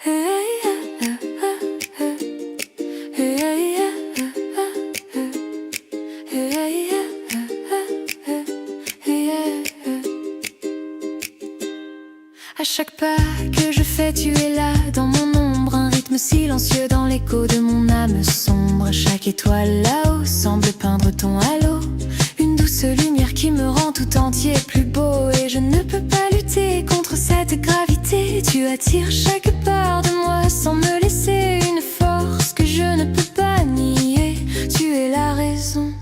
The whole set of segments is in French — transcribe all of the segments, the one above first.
À chaque pas que je fais, tu es là dans mon ombre, un rythme silencieux dans l'écho de mon âme sombre. Chaque étoile là-haut semble peindre ton halo, une douce lumière qui me rend tout entier plus beau. Et je ne peux pas lutter contre cette gravité, tu attires chaque part de moi sans me laisser, une force que je ne peux pas nier. Tu es la raison,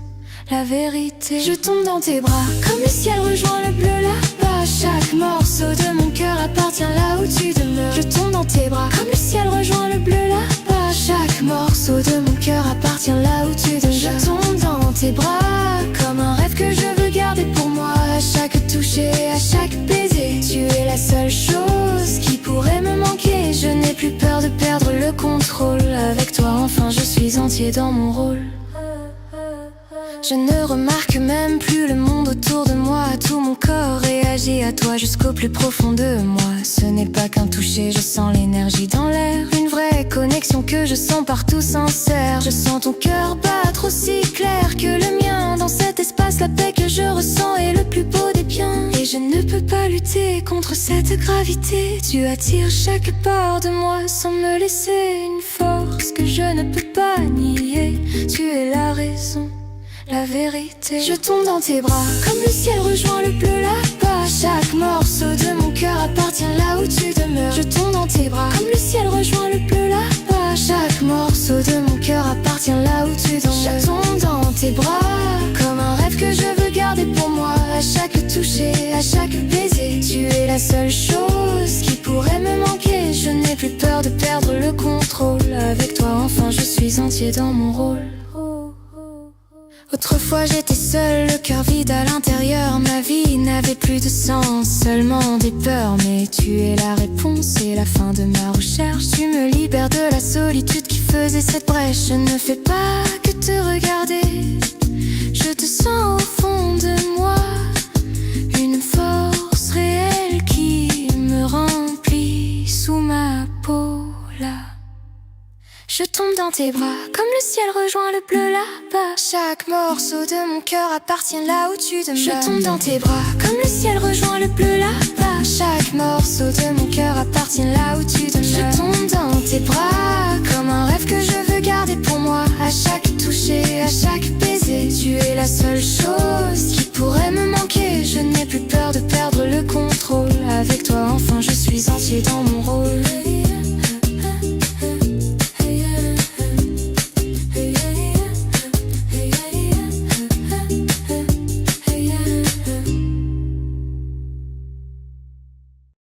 la vérité. Je tombe dans tes bras, comme le ciel rejoint le bleu là-bas. Chaque morceau de mon cœur appartient là où tu demeures. Je tombe dans tes bras, comme le ciel rejoint le bleu là-bas. Chaque morceau de mon cœur appartient là où tu demeures. Je tombe dans tes bras, comme un rêve que je veux garder pour moi. À chaque toucher, à chaque baiser, tu es la seule chose qui pourrait me manquer. Je n'ai plus peur de perdre le contrôle. Avec toi enfin je suis entier dans mon rôle. Je ne remarque même plus le monde autour de moi. Tout mon corps réagit à toi jusqu'au plus profond de moi. Ce n'est pas qu'un toucher, je sens l'énergie dans l'air, une vraie connexion que je sens partout sincère. Je sens ton cœur battre aussi clair que le mien. Dans cet espace, la paix que je ressens est le plus beau des biens. Et je ne peux pas lutter contre cette gravité, tu attires chaque part de moi sans me laisser, une force que je ne peux pas nier. Tu es la raison, la vérité. Je tombe dans tes bras, comme le ciel rejoint le bleu là-bas. Chaque morceau de mon cœur appartient là où tu demeures. Je tombe dans tes bras, comme le ciel rejoint le bleu là-bas. Chaque morceau de mon cœur appartient là où tu demeures. Je tombe dans tes bras, comme un rêve que je veux garder pour moi. À chaque toucher, à chaque baiser, tu es la seule chose qui pourrait me manquer. Je n'ai plus peur de perdre le contrôle. Avec toi enfin je suis entier dans mon rôle. Autrefois j'étais seule, le cœur vide à l'intérieur. Ma vie n'avait plus de sens, seulement des peurs. Mais tu es la réponse et la fin de ma recherche. Tu me libères de la solitude qui faisait cette brèche. Je ne fais pas que te regarder, je te sens au fond de moi, une force réelle qui me remplit sous ma peau là. Je tombe dans tes bras, comme le ciel rejoint le bleu là-bas. Chaque morceau de mon cœur appartient là où tu demeures. Je tombe dans tes bras, comme le ciel rejoint le bleu là-bas. Chaque morceau de mon cœur appartient là où tu demeures. Je tombe dans tes bras, comme un rêve que je veux garder pour moi. À chaque toucher, à chaque baiser, tu es la seule chose qui pourrait me manquer. Je n'ai plus peur de perdre le contrôle. Avec toi enfin je suis entier dans mon